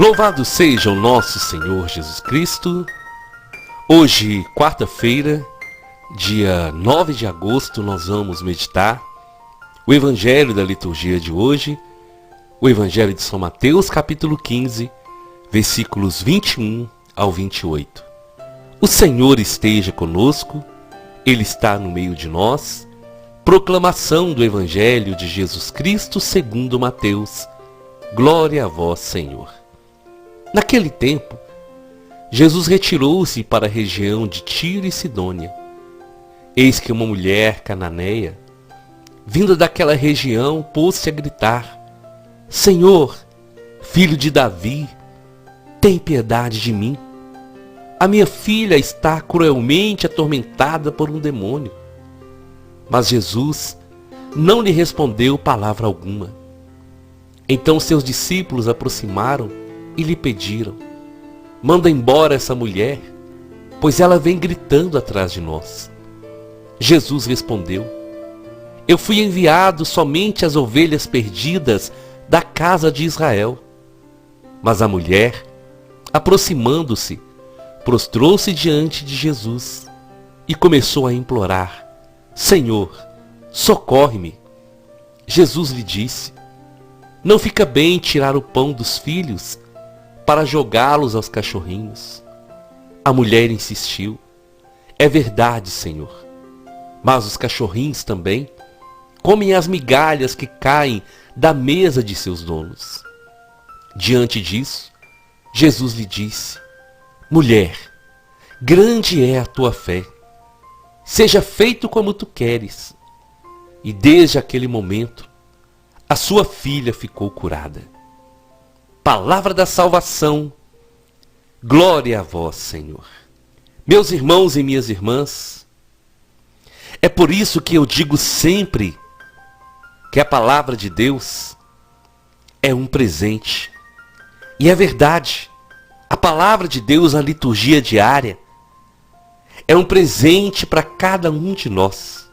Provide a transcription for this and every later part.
Louvado seja o nosso Senhor Jesus Cristo. Hoje, quarta-feira, dia 9 de agosto, nós vamos meditar o Evangelho da liturgia de hoje, o Evangelho de São Mateus, capítulo 15, versículos 21 ao 28. O Senhor esteja conosco, Ele está no meio de nós. Proclamação do Evangelho de Jesus Cristo segundo Mateus. Glória a vós, Senhor. Naquele tempo, Jesus retirou-se para a região de Tiro e Sidônia. Eis que uma mulher cananeia, vinda daquela região, pôs-se a gritar: Senhor, filho de Davi, tem piedade de mim. A minha filha está cruelmente atormentada por um demônio. Mas Jesus não lhe respondeu palavra alguma. Então seus discípulos aproximaram e lhe pediram: manda embora essa mulher, pois ela vem gritando atrás de nós. Jesus respondeu: eu fui enviado somente às ovelhas perdidas da casa de Israel. Mas a mulher, aproximando-se, prostrou-se diante de Jesus e começou a implorar: Senhor, socorre-me. Jesus lhe disse: não fica bem tirar o pão dos filhos para jogá-los aos cachorrinhos. A mulher insistiu: é verdade, Senhor, mas os cachorrinhos também comem as migalhas que caem da mesa de seus donos. Diante disso, Jesus lhe disse: mulher, grande é a tua fé, seja feito como tu queres. E desde aquele momento, a sua filha ficou curada. Palavra da salvação, glória a vós, Senhor. Meus irmãos e minhas irmãs, é por isso que eu digo sempre que a palavra de Deus é um presente. E é verdade, a palavra de Deus na liturgia diária é um presente para cada um de nós.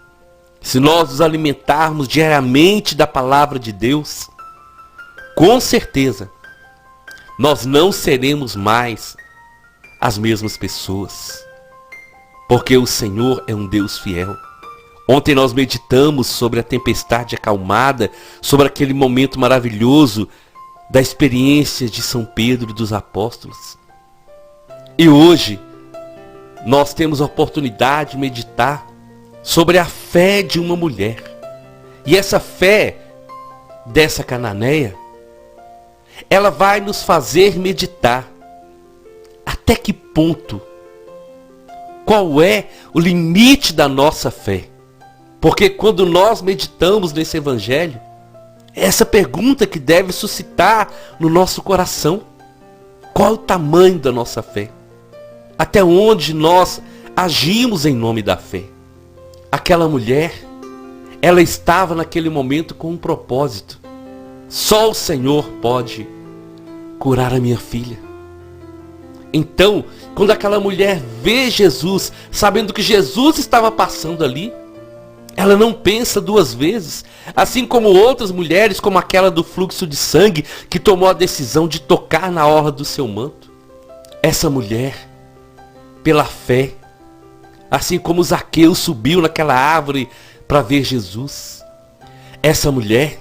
Se nós nos alimentarmos diariamente da palavra de Deus, com certeza, nós não seremos mais as mesmas pessoas. Porque o Senhor é um Deus fiel. Ontem nós meditamos sobre a tempestade acalmada, sobre aquele momento maravilhoso da experiência de São Pedro e dos apóstolos. E hoje, nós temos a oportunidade de meditar sobre a fé de uma mulher. E essa fé dessa cananeia, ela vai nos fazer meditar até que ponto, qual é o limite da nossa fé. Porque quando nós meditamos nesse Evangelho, é essa pergunta que deve suscitar no nosso coração: qual é o tamanho da nossa fé? Até onde nós agimos em nome da fé? Aquela mulher, ela estava naquele momento com um propósito: só o Senhor pode curar a minha filha. Então, quando aquela mulher vê Jesus, sabendo que Jesus estava passando ali, ela não pensa duas vezes, assim como outras mulheres, como aquela do fluxo de sangue, que tomou a decisão de tocar na orla do seu manto. Essa mulher, pela fé, assim como Zaqueu subiu naquela árvore para ver Jesus, essa mulher,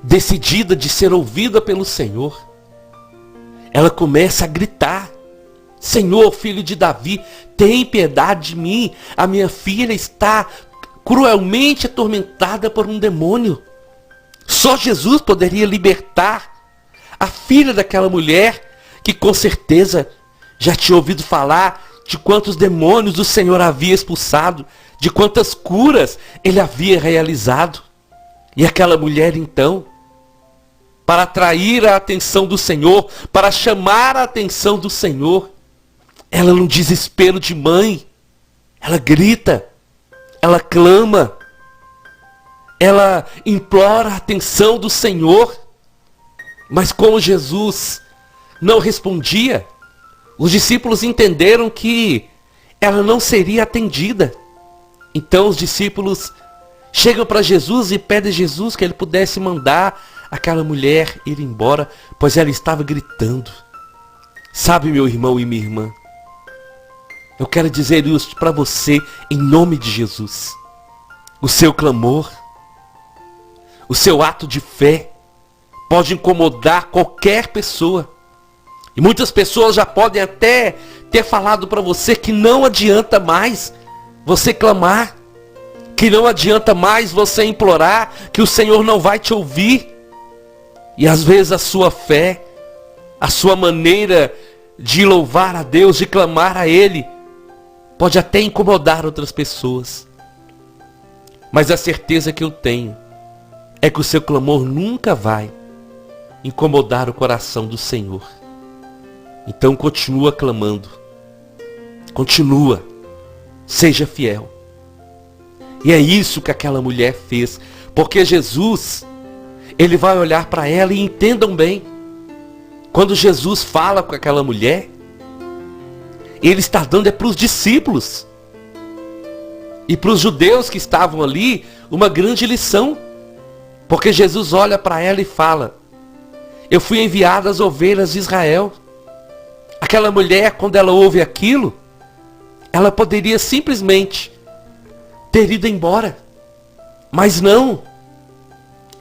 decidida de ser ouvida pelo Senhor, ela começa a gritar: Senhor, filho de Davi, tem piedade de mim. A minha filha está cruelmente atormentada por um demônio. Só Jesus poderia libertar a filha daquela mulher, que com certeza já tinha ouvido falar de quantos demônios o Senhor havia expulsado, de quantas curas Ele havia realizado. E aquela mulher então, para atrair a atenção do Senhor, para chamar a atenção do Senhor, ela, num desespero de mãe, ela grita, ela clama, ela implora a atenção do Senhor. Mas como Jesus não respondia, os discípulos entenderam que ela não seria atendida. Então os discípulos chegam para Jesus e pedem a Jesus que ele pudesse mandar aquela mulher ir embora, pois ela estava gritando. Sabe, meu irmão e minha irmã, eu quero dizer isso para você em nome de Jesus. O seu clamor, o seu ato de fé pode incomodar qualquer pessoa. E muitas pessoas já podem até ter falado para você que não adianta mais você clamar, que não adianta mais você implorar, que o Senhor não vai te ouvir. E às vezes a sua fé, a sua maneira de louvar a Deus, de clamar a Ele, pode até incomodar outras pessoas. Mas a certeza que eu tenho é que o seu clamor nunca vai incomodar o coração do Senhor. Então continua clamando. Continua. Seja fiel. E é isso que aquela mulher fez. Porque Jesus, Ele vai olhar para ela e entendam bem. Quando Jesus fala com aquela mulher, Ele está dando para os discípulos. E para os judeus que estavam ali, uma grande lição. Porque Jesus olha para ela e fala: eu fui enviado às ovelhas de Israel. Aquela mulher, quando ela ouve aquilo, ela poderia simplesmente ter ido embora. Mas não.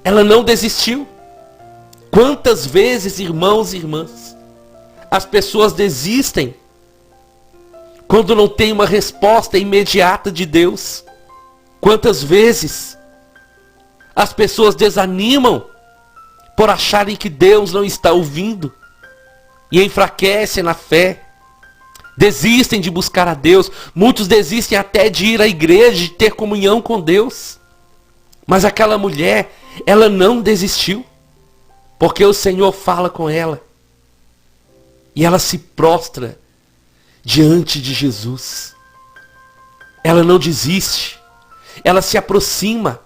Ela não desistiu. Quantas vezes, irmãos e irmãs, as pessoas desistem quando não tem uma resposta imediata de Deus? Quantas vezes as pessoas desanimam por acharem que Deus não está ouvindo e enfraquecem na fé, desistem de buscar a Deus, muitos desistem até de ir à igreja, de ter comunhão com Deus. Mas aquela mulher, ela não desistiu, porque o Senhor fala com ela e ela se prostra diante de Jesus. Ela não desiste, ela se aproxima,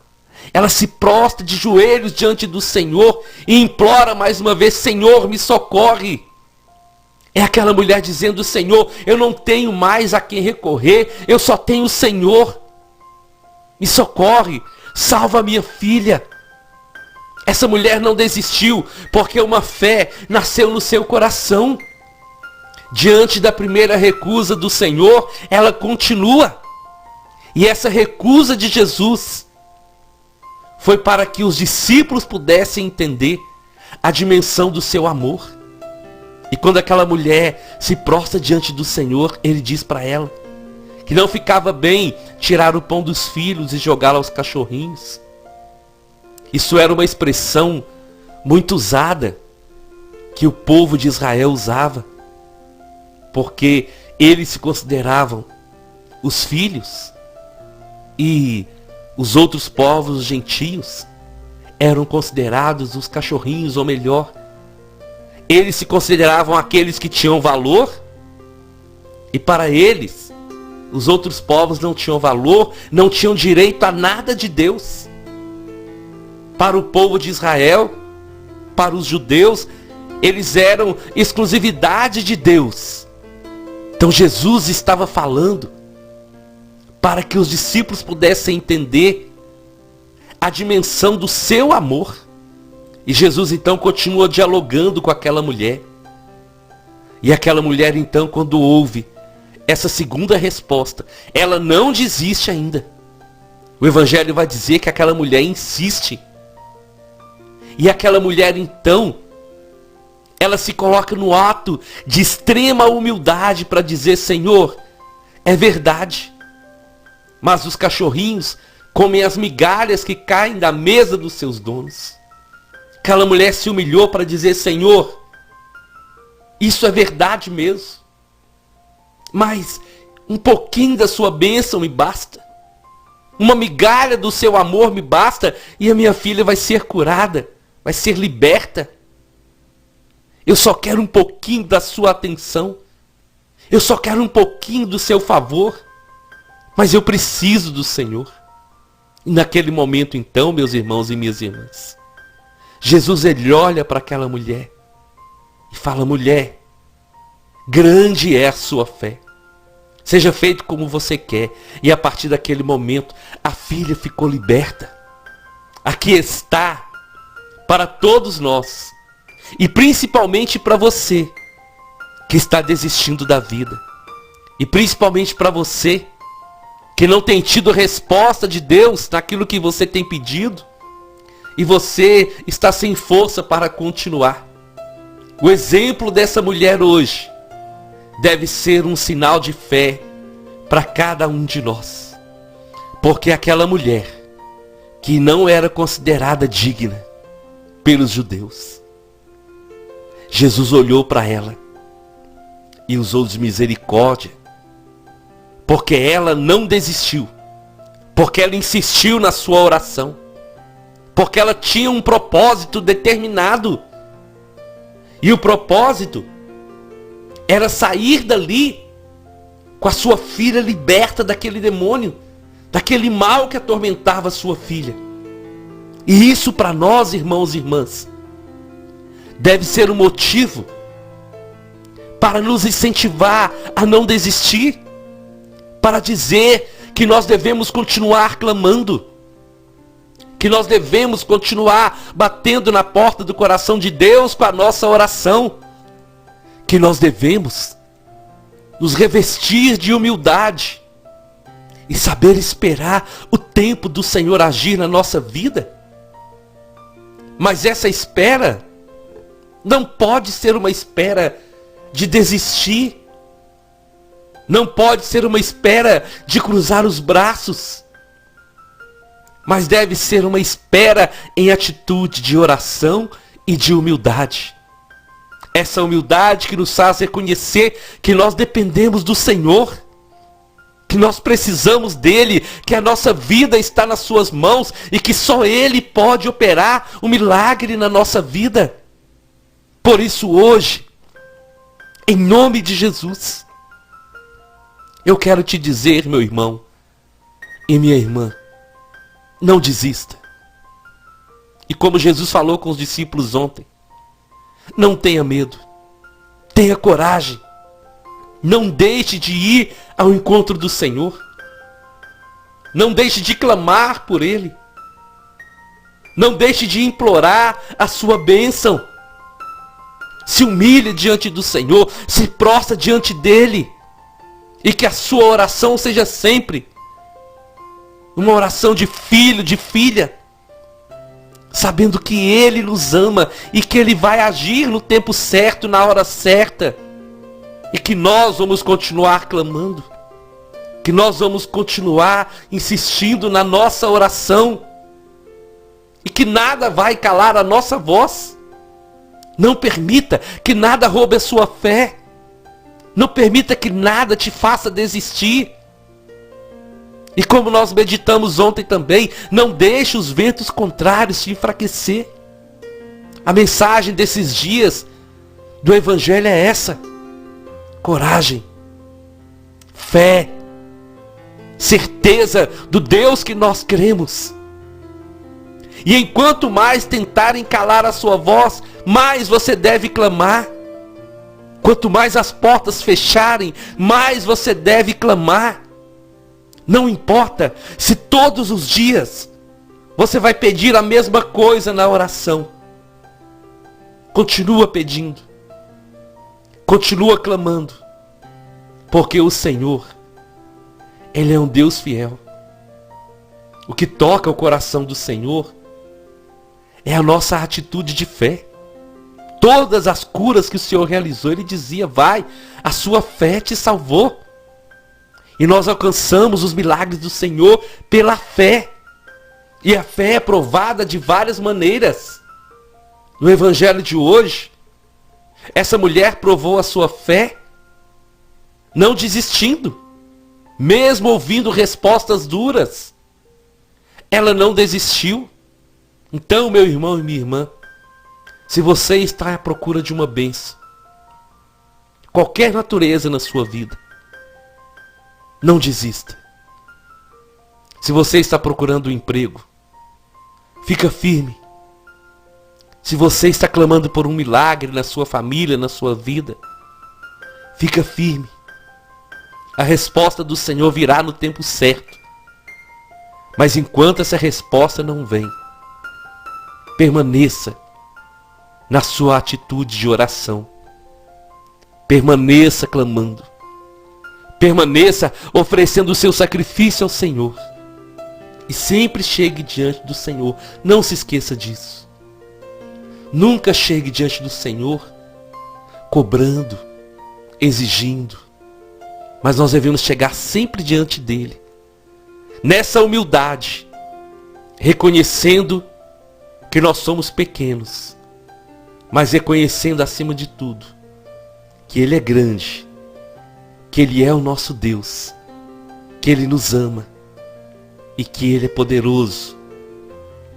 ela se prostra de joelhos diante do Senhor e implora mais uma vez: Senhor, me socorre. É aquela mulher dizendo: Senhor, eu não tenho mais a quem recorrer, eu só tenho o Senhor. Me socorre, salva a minha filha. Essa mulher não desistiu, porque uma fé nasceu no seu coração. Diante da primeira recusa do Senhor, ela continua. E essa recusa de Jesus foi para que os discípulos pudessem entender a dimensão do seu amor. E quando aquela mulher se prostra diante do Senhor, Ele diz para ela que não ficava bem tirar o pão dos filhos e jogá-lo aos cachorrinhos. Isso era uma expressão muito usada que o povo de Israel usava, porque eles se consideravam os filhos e os outros povos gentios eram considerados os cachorrinhos, ou melhor, eles se consideravam aqueles que tinham valor, e para eles, os outros povos não tinham valor, não tinham direito a nada de Deus. Para o povo de Israel, para os judeus, eles eram exclusividade de Deus. Então Jesus estava falando para que os discípulos pudessem entender a dimensão do seu amor. E Jesus então continua dialogando com aquela mulher. E aquela mulher então, quando ouve essa segunda resposta, ela não desiste ainda. O Evangelho vai dizer que aquela mulher insiste. E aquela mulher então, ela se coloca no ato de extrema humildade para dizer: Senhor, é verdade, mas os cachorrinhos comem as migalhas que caem da mesa dos seus donos. Aquela mulher se humilhou para dizer: Senhor, isso é verdade mesmo, mas um pouquinho da sua bênção me basta. Uma migalha do seu amor me basta e a minha filha vai ser curada, vai ser liberta. Eu só quero um pouquinho da sua atenção. Eu só quero um pouquinho do seu favor. Mas eu preciso do Senhor. E naquele momento então, meus irmãos e minhas irmãs, Jesus, Ele olha para aquela mulher e fala: mulher, grande é a sua fé. Seja feito como você quer. E a partir daquele momento, a filha ficou liberta. Aqui está, para todos nós, e principalmente para você que está desistindo da vida, e principalmente para você que não tem tido resposta de Deus naquilo que você tem pedido, e você está sem força para continuar. O exemplo dessa mulher hoje deve ser um sinal de fé para cada um de nós. Porque aquela mulher que não era considerada digna pelos judeus, Jesus olhou para ela e usou de misericórdia, porque ela não desistiu, porque ela insistiu na sua oração, porque ela tinha um propósito determinado. E o propósito era sair dali com a sua filha liberta daquele demônio, daquele mal que atormentava a sua filha. E isso para nós, irmãos e irmãs, deve ser um motivo para nos incentivar a não desistir, para dizer que nós devemos continuar clamando, que nós devemos continuar batendo na porta do coração de Deus com a nossa oração, que nós devemos nos revestir de humildade e saber esperar o tempo do Senhor agir na nossa vida. Mas essa espera não pode ser uma espera de desistir, não pode ser uma espera de cruzar os braços, mas deve ser uma espera em atitude de oração e de humildade. Essa humildade que nos faz reconhecer que nós dependemos do Senhor, que nós precisamos dele, que a nossa vida está nas suas mãos e que só ele pode operar um milagre na nossa vida. Por isso hoje, em nome de Jesus, eu quero te dizer, meu irmão e minha irmã, não desista. E como Jesus falou com os discípulos ontem, não tenha medo, tenha coragem, não deixe de ir ao encontro do Senhor, não deixe de clamar por Ele, não deixe de implorar a sua bênção, se humilhe diante do Senhor, se prostra diante dEle, e que a sua oração seja sempre uma oração de filho, de filha, sabendo que Ele nos ama e que Ele vai agir no tempo certo, na hora certa. E que nós vamos continuar clamando. Que nós vamos continuar insistindo na nossa oração. E que nada vai calar a nossa voz. Não permita que nada roube a sua fé. Não permita que nada te faça desistir. E como nós meditamos ontem também, não deixe os ventos contrários te enfraquecer. A mensagem desses dias do Evangelho é essa: coragem, fé, certeza do Deus que nós cremos. E enquanto mais tentarem calar a sua voz, mais você deve clamar. Quanto mais as portas fecharem, mais você deve clamar. Não importa se todos os dias você vai pedir a mesma coisa na oração. Continua pedindo. Continua clamando. Porque o Senhor, Ele é um Deus fiel. O que toca o coração do Senhor é a nossa atitude de fé. Todas as curas que o Senhor realizou, Ele dizia: vai, a sua fé te salvou. E nós alcançamos os milagres do Senhor pela fé. E a fé é provada de várias maneiras. No Evangelho de hoje, essa mulher provou a sua fé não desistindo, mesmo ouvindo respostas duras. Ela não desistiu. Então, meu irmão e minha irmã, se você está à procura de uma bênção, qualquer natureza na sua vida, não desista. Se você está procurando um emprego, fica firme. Se você está clamando por um milagre na sua família, na sua vida, fica firme. A resposta do Senhor virá no tempo certo. Mas enquanto essa resposta não vem, Permaneça na sua atitude de oração. Permaneça clamando. Permaneça oferecendo o seu sacrifício ao Senhor. E sempre chegue diante do Senhor. Não se esqueça disso. Nunca chegue diante do Senhor cobrando, exigindo. Mas nós devemos chegar sempre diante dele. Nessa humildade. Reconhecendo que nós somos pequenos. Mas reconhecendo acima de tudo que ele é grande. Que ele é o nosso Deus. Que ele nos ama. E que ele é poderoso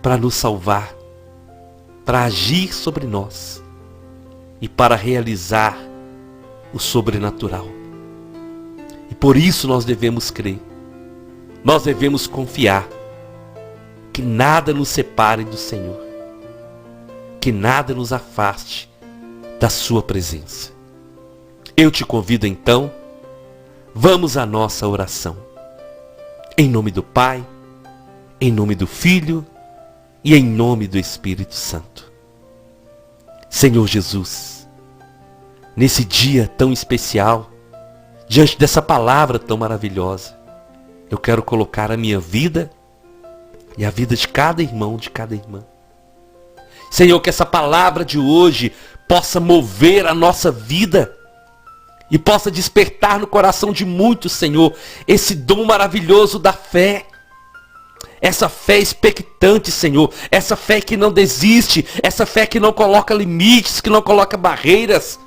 para nos salvar, para agir sobre nós e para realizar o sobrenatural. E por isso nós devemos crer, nós devemos confiar que nada nos separe do Senhor, que nada nos afaste da sua presença. Eu te convido então, vamos à nossa oração. Em nome do Pai, em nome do Filho e em nome do Espírito Santo. Senhor Jesus, nesse dia tão especial, diante dessa palavra tão maravilhosa, eu quero colocar a minha vida e a vida de cada irmão, de cada irmã. Senhor, que essa palavra de hoje possa mover a nossa vida e possa despertar no coração de muitos, Senhor, esse dom maravilhoso da fé. Essa fé expectante, Senhor. Essa fé que não desiste. Essa fé que não coloca limites, que não coloca barreiras.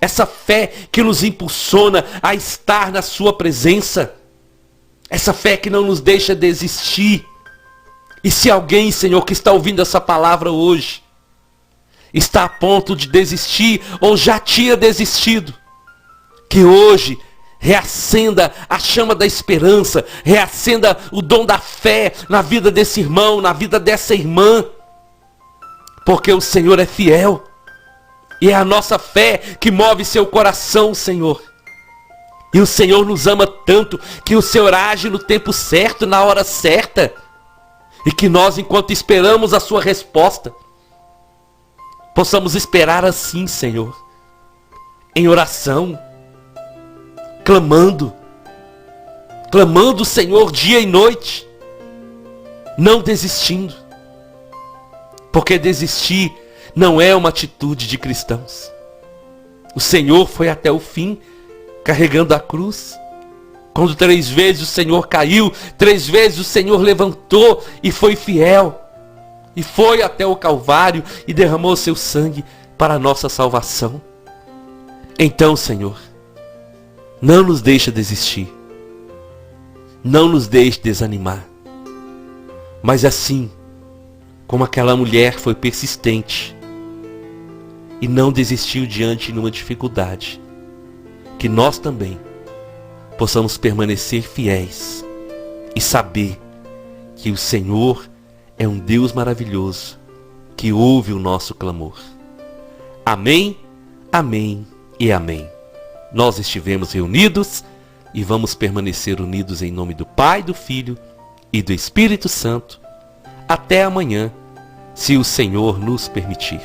Essa fé que nos impulsiona a estar na sua presença. Essa fé que não nos deixa desistir. E se alguém, Senhor, que está ouvindo essa palavra hoje, está a ponto de desistir ou já tinha desistido, que hoje reacenda a chama da esperança, reacenda o dom da fé na vida desse irmão, na vida dessa irmã. Porque o Senhor é fiel. E é a nossa fé que move seu coração, Senhor. E o Senhor nos ama tanto que o Senhor age no tempo certo, na hora certa. E que nós, enquanto esperamos a sua resposta, possamos esperar assim, Senhor, em oração, clamando, Senhor, dia e noite, não desistindo, porque desistir não é uma atitude de cristãos. O Senhor foi até o fim, carregando a cruz. Quando 3 vezes o Senhor caiu, 3 vezes o Senhor levantou e foi fiel. E foi até o Calvário e derramou seu sangue para a nossa salvação. Então, Senhor, não nos deixa desistir. Não nos deixe desanimar. Mas assim, como aquela mulher foi persistente e não desistiu diante de uma dificuldade, que nós também possamos permanecer fiéis e saber que o Senhor é um Deus maravilhoso que ouve o nosso clamor. Amém, amém e amém. Nós estivemos reunidos e vamos permanecer unidos em nome do Pai, do Filho e do Espírito Santo. Até amanhã, se o Senhor nos permitir.